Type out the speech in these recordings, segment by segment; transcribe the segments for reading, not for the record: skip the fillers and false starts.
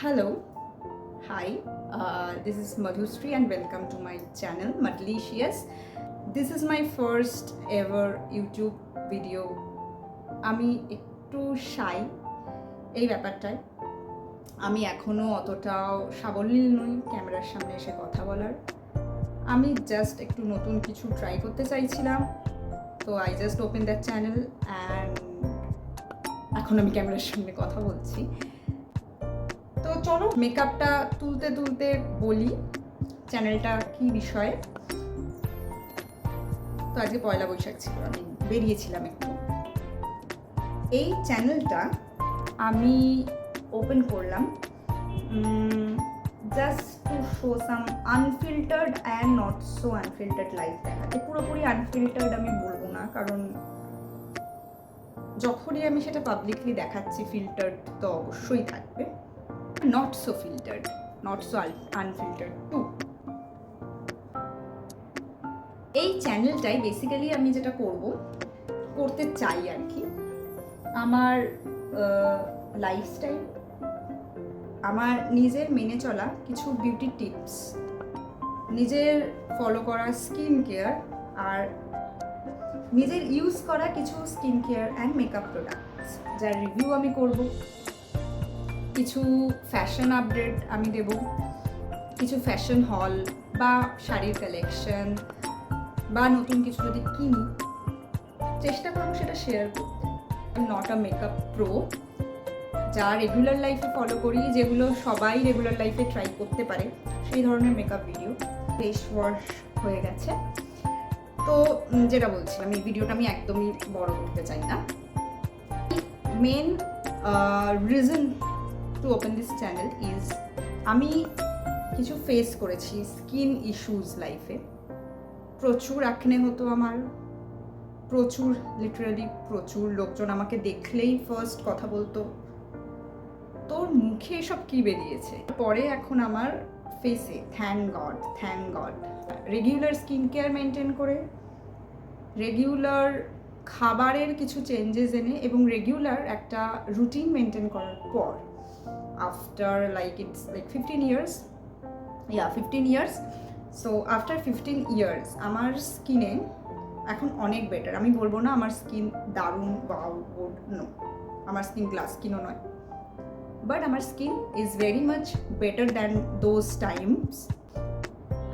Hello, hi, this is Madhusri and welcome to my channel Madlicious. This is my first ever YouTube video. আমি একটু শাই এই ব্যাপারটায়। আমি এখনো অতটাও সাবলীল নই ক্যামেরার সামনে এসে কথা বলার। আমি জাস্ট একটু নতুন কিছু ট্রাই করতে চাইছিলাম, তো I just open that channel and এখন আমি ক্যামেরার সামনে কথা বলছি। তো চলো মেকআপটা তুলতে তুলতে বলি চ্যানেলটা কি বিষয়ে। তো আজকে পয়লা বৈশাখ ছিল, আমি বেরিয়েছিলাম একটু। এই চ্যানেলটা আমি ওপেন করলাম just to show some unfiltered and not so unfiltered life দেখাতে। পুরোপুরি আনফিল্টার্ড আমি বলবো না, কারণ যখনই আমি সেটা পাবলিকলি দেখাচ্ছি ফিল্টার্ড তো অবশ্যই থাকবে। Not so filtered, not so unfiltered too. এই চ্যানেলটাই বেসিক্যালি আমি যেটা করতে চাই আর কি, আমার লাইফস্টাইল, আমার নিজের মেনে চলা কিছু বিউটি টিপস, নিজের ফলো করা স্কিন কেয়ার আর নিজের ইউজ করা কিছু skin care and makeup products যার রিভিউ আমি করব। কিছু ফ্যাশন আপডেট আমি দেব, কিছু ফ্যাশন হল বা শাড়ির কালেকশন বা নতুন কিছু যদি কিনি চেষ্টা করবো সেটা শেয়ার করতে। নট আ মেকআপ প্রো, যা রেগুলার লাইফে ফলো করি, যেগুলো সবাই রেগুলার লাইফে ট্রাই করতে পারে সেই ধরনের মেকআপ ভিডিও। ফেস ওয়াশ হয়ে গেছে, তো যেটা বলছিলাম এই ভিডিওটা আমি একদমই বড় করতে চাই না। Main reason to open this channel is আমি কিছু ফেস করেছি স্কিন ইস্যুস লাইফে। প্রচুর অ্যাকনে হতো আমার, প্রচুর, লিটারালি প্রচুর। লোকজন আমাকে দেখলেই ফার্স্ট কথা বলতো তোর মুখে এসব কি বেরিয়েছে। পরে এখন আমার ফেসে thank god regular skin care maintain করে, রেগুলার খাবারের কিছু চেঞ্জেস এনে এবং রেগুলার একটা রুটিন মেনটেন করার পর after it's like 15 years, 15 years, so after 15 years আমার স্কিনে এখন অনেক বেটার। আমি বলবো না আমার স্কিন দারুণ ওয়াও গুড, নো, আমার স্কিন গ্লাস স্কিনও নয়, বাট আমার skin is very much better than those Times.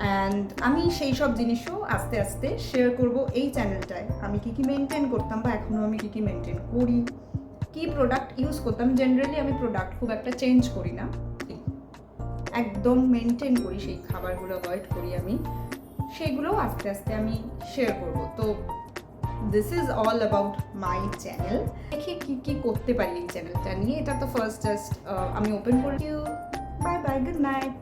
And আমি সেই সব জিনিসও আস্তে আস্তে শেয়ার করব এই চ্যানেলটায়। আমি কী কী মেনটেন করতাম বা এখনও আমি কী কী মেনটেন করি, কী প্রোডাক্ট ইউজ করতাম। জেনারেলি আমি প্রোডাক্ট খুব একটা চেঞ্জ করি না, একদম মেনটেন করি, সেই খাবারগুলো অ্যাভয়েড করি আমি, সেগুলো আস্তে আস্তে আমি শেয়ার করব। তো this is all about my channel. দেখি কী কী করতে পারি এই চ্যানেলটা নিয়ে। এটা তো ফার্স্ট জাস্ট আমি ওপেন করি। Bye bye, good night.